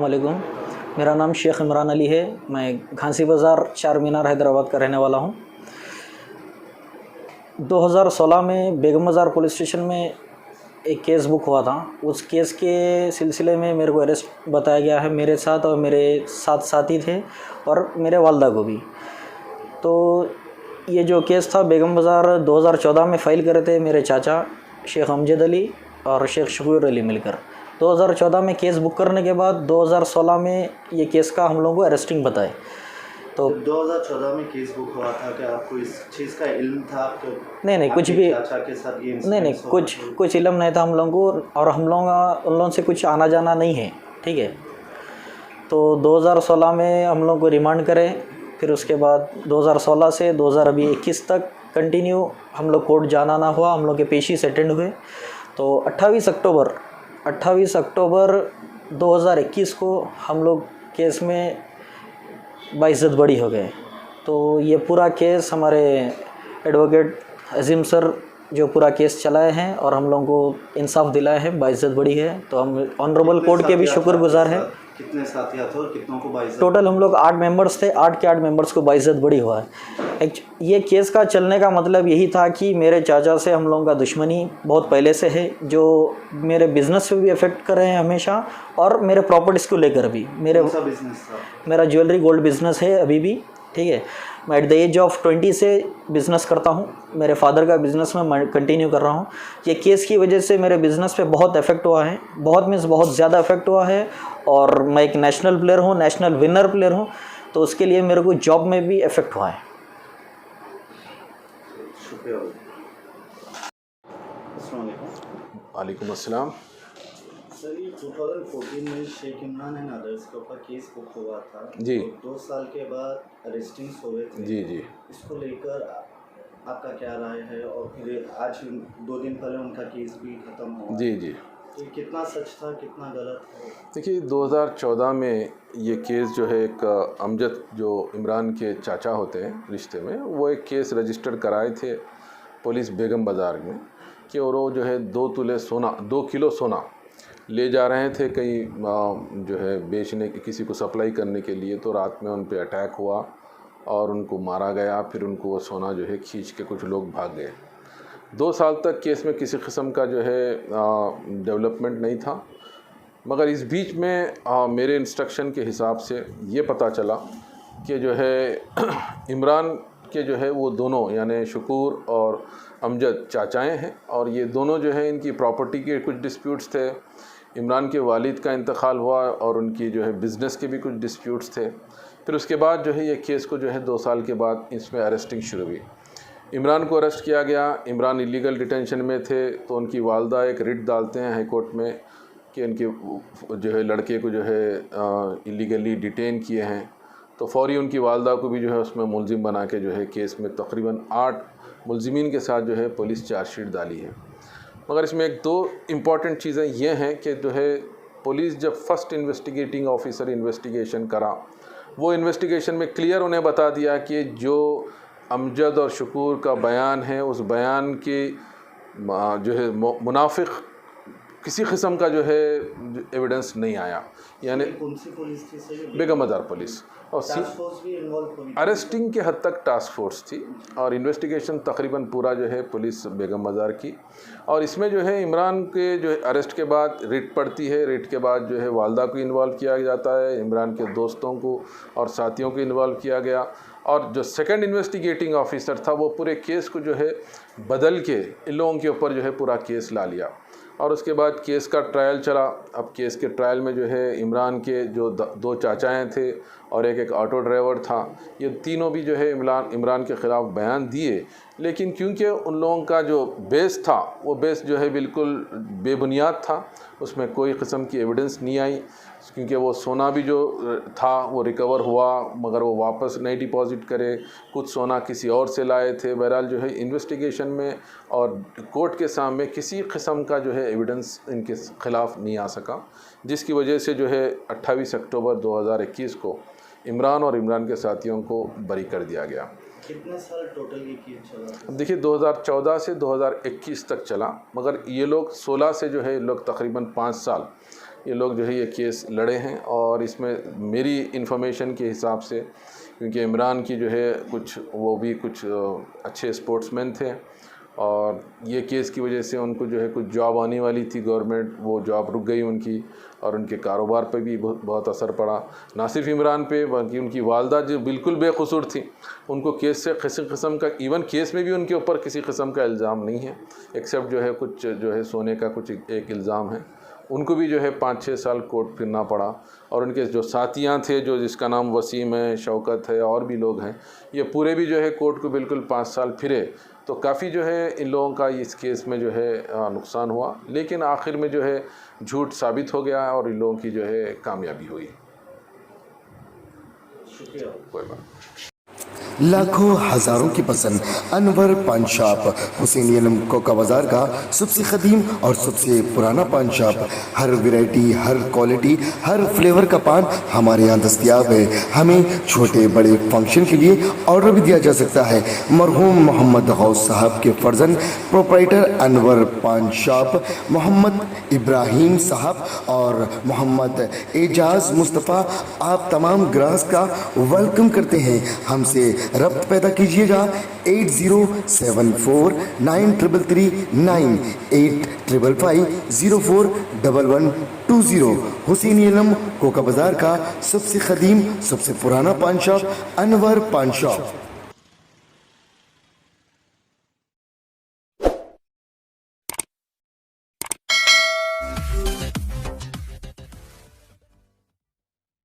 वालेकुम। मेरा नाम शेख इमरान अली है। मैं घांसी बाज़ार चार मीनार हैदराबाद का रहने वाला हूँ। 2016 में बेगम बाज़ार पुलिस स्टेशन में एक केस बुक हुआ था। उस केस के सिलसिले में मेरे को अरेस्ट बताया गया है, मेरे साथ और मेरे साथ साथी थे और मेरे वालदा को भी। तो ये जो केस था बेगम बाज़ार 2014 में फ़ाइल करे थे मेरे चाचा शेख अमजद अली और शेख शकूर अली मिलकर। 2014 में केस बुक करने के बाद 2016 में ये केस का हम लोगों को अरेस्टिंग बताए। तो 2014 में केस बुक हुआ था, क्या आपको इस चीज़ का इल्म था? नहीं कुछ भी चाचा के साथ ये नहीं कुछ इल्म नहीं था हम लोगों को, और हम लोग उन लोगों से कुछ आना जाना नहीं है, ठीक है। तो 2016 में हम लोग को रिमांड करे, फिर उसके बाद 2016 से 2021 तक कंटिन्यू हम लोग कोर्ट जाना ना हुआ, हम लोग के पेशीज अटेंड हुए। तो 28 अक्टूबर 2021 को हम लोग केस में बाइज्जत बरी हो गए। तो ये पूरा केस हमारे एडवोकेट अजीम सर जो पूरा केस चलाए हैं और हम लोगों को इंसाफ दिलाए हैं, बाइज्जत बरी है। तो हम ऑनरेबल कोर्ट के भी शुक्रगुजार हैं। कितने साथी थे और कितनों को बाइज्जत? टोटल हम लोग 8 मेंबर्स थे, 8 के 8 मेंबर्स को बाइज्जत बरी हुआ है। ये केस का चलने का मतलब यही था कि मेरे चाचा से हम लोगों का दुश्मनी बहुत पहले से है, जो मेरे बिज़नेस पे भी अफेक्ट कर रहे हैं हमेशा, और मेरे प्रॉपर्टीज़ को लेकर भी। कौन सा बिजनेस था? मेरा ज्वेलरी गोल्ड बिज़नेस है अभी भी, ठीक है। मैं एट द एज ऑफ 20 से बिज़नेस करता हूँ। मेरे फादर का बिज़नेस मैं कंटिन्यू कर रहा हूँ। ये केस की वजह से मेरे बिज़नेस पे बहुत इफेक्ट हुआ है, बहुत ज़्यादा इफेक्ट हुआ है। और मैं एक नेशनल प्लेयर हूँ, नेशनल विनर प्लेयर हूँ, तो उसके लिए मेरे को जॉब में भी इफेक्ट हुआ है। वालेकुम अस्सलाम। सर, ये 2014 में शेख इमरान एंड अदर्स के ऊपर केस बुक हुआ था जी। तो 2 साल के बाद अरेस्टिंग्स हो गए थे। जी। इसको लेकर आपका क्या राय है? और फिर आज 2 दिन पहले उनका केस भी ख़त्म हुआ। जी। तो कितना सच था, कितना गलत है? देखिए, 2014 में ये केस जो है, एक अमजद जो इमरान के चाचा होते हैं रिश्ते में, वो एक केस रजिस्टर कराए थे पुलिस बेगम बाज़ार में कि और वो जो है 2 किलो सोना ले जा रहे थे कहीं जो है बेचने, किसी को सप्लाई करने के लिए। तो रात में उन पे अटैक हुआ और उनको मारा गया। फिर उनको वो सोना जो है खींच के कुछ लोग भाग गए। 2 साल तक केस में किसी किस्म का जो है डेवलपमेंट नहीं था। मगर इस बीच में मेरे इंस्ट्रक्शन के हिसाब से ये पता चला कि जो है इमरान के जो है वो दोनों, यानी शकूर और अमजद चाचाएँ हैं, और ये दोनों जो है इनकी प्रॉपर्टी के कुछ डिस्प्यूट्स थे। इमरान के वालिद का इंतकाल हुआ और उनकी जो है बिज़नेस के भी कुछ डिस्प्यूट्स थे। फिर उसके बाद जो है ये केस को जो है 2 साल के बाद इसमें अरेस्टिंग शुरू हुई। इमरान को अरेस्ट किया गया। इमरान इलीगल डिटेंशन में थे, तो उनकी वालदा एक रिट डालते हैं हाई कोर्ट में कि उनके जो है लड़के को जो है इलीगली डिटेन किए हैं। तो फौरी उनकी वालदा को भी जो है उसमें मुलजिम बना के जो है केस में तकरीबन 8 मुलजिमीन के साथ जो है पुलिस चार्जशीट डाली है। मगर इसमें 2 इम्पॉर्टेंट चीज़ें ये हैं कि जो है पुलिस जब फर्स्ट इन्वेस्टिगेटिंग ऑफिसर इन्वेस्टिगेशन करा, वो इन्वेस्टिगेशन में क्लियर उन्हें बता दिया कि जो अमजद और शकूर का बयान है, उस बयान के जो है मुनाफिक किसी किस्म का जो है एविडेंस नहीं आया। यानी कौन सी पुलिस थी सर? बेगम बाज़ार पुलिस। और टास्क फोर्स भी इन्वॉल्व हुई? अरेस्टिंग के हद तक टास्क फोर्स थी और इन्वेस्टिगेशन तकरीबन पूरा जो है पुलिस बेगम बाज़ार की। और इसमें जो है इमरान के जो है अरेस्ट के बाद रिट पड़ती है। रिट के बाद जो है वालदा को इन्वॉल्व किया जाता है, इमरान के दोस्तों को और साथियों को इन्वॉल्व किया गया। और जो सेकंड इन्वेस्टिगेटिंग ऑफिसर था वो पूरे केस को जो है बदल के इन लोगों के ऊपर जो है पूरा केस ला लिया। और उसके बाद केस का ट्रायल चला। अब केस के ट्रायल में जो है इमरान के जो 2 चाचाएँ थे और एक ऑटो ड्राइवर था, ये तीनों भी जो है इमरान के ख़िलाफ़ बयान दिए। लेकिन क्योंकि उन लोगों का जो बेस था वो बेस जो है बिल्कुल बेबुनियाद था, उसमें कोई किस्म की एविडेंस नहीं आई। क्योंकि वो सोना भी जो था वो रिकवर हुआ मगर वो वापस नहीं डिपॉज़िट करे, कुछ सोना किसी और से लाए थे। बहरहाल जो है इन्वेस्टिगेशन में और कोर्ट के सामने किसी किस्म का जो है एविडेंस इनके ख़िलाफ़ नहीं आ सका, जिसकी वजह से जो है 28 अक्टूबर 2021 को इमरान और इमरान के साथियों को बरी कर दिया गया। कितने साल टोटल ये केस चला? अब देखिए 2014 से 2021 तक चला, मगर ये लोग 16 से जो है लोग तकरीबन 5 साल ये लोग जो है ये केस लड़े हैं। और इसमें मेरी इन्फॉर्मेशन के हिसाब से, क्योंकि इमरान की जो है वो भी कुछ अच्छे स्पोर्ट्समैन थे और ये केस की वजह से उनको जो है कुछ जॉब आने वाली थी गवर्नमेंट, वो जॉब रुक गई उनकी और उनके कारोबार पे भी बहुत असर पड़ा। ना सिर्फ इमरान पे बल्कि उनकी वालदा जो बिल्कुल बेकसूर थी, उनको केस से किसी किस्म का, इवन केस में भी उनके ऊपर किसी किस्म का इल्ज़ाम नहीं है, एक्सेप्ट जो है कुछ जो है सोने का कुछ एक इल्ज़ाम है। उनको भी जो है 5-6 साल कोर्ट फिरना पड़ा। और उनके जो साथियाँ थे, जो जिसका नाम वसीम है, शौकत है और भी लोग हैं, ये पूरे भी जो है कोर्ट को बिल्कुल 5 साल फिरे। तो काफ़ी जो है इन लोगों का इस केस में जो है नुकसान हुआ, लेकिन आखिर में जो है झूठ साबित हो गया और इन लोगों की जो है कामयाबी हुई। शुक्रिया। कोई बात। लाखों हजारों की पसंद अनवर पान शॉप, हुसैनी अलम कोका बाजार का सबसे कदीम और सबसे पुराना पान शॉप। हर वैरायटी, हर क्वालिटी, हर फ्लेवर का पान हमारे यहाँ दस्तयाब है। हमें छोटे बड़े फंक्शन के लिए ऑर्डर भी दिया जा सकता है। मरहूम मोहम्मद गौस साहब के फर्जंद प्रोप्राइटर अनवर पान शॉप मोहम्मद इब्राहिम साहब और मोहम्मद एजाज मुस्तफ़ा आप तमाम ग्राहक का वेलकम करते हैं। हमसे रब्त पैदा कीजिएगा 80749339 8555041120। हुसैनी अलम कोका बाजार का सबसे कदीम सबसे पुराना पान शॉप अनवर पान शॉप।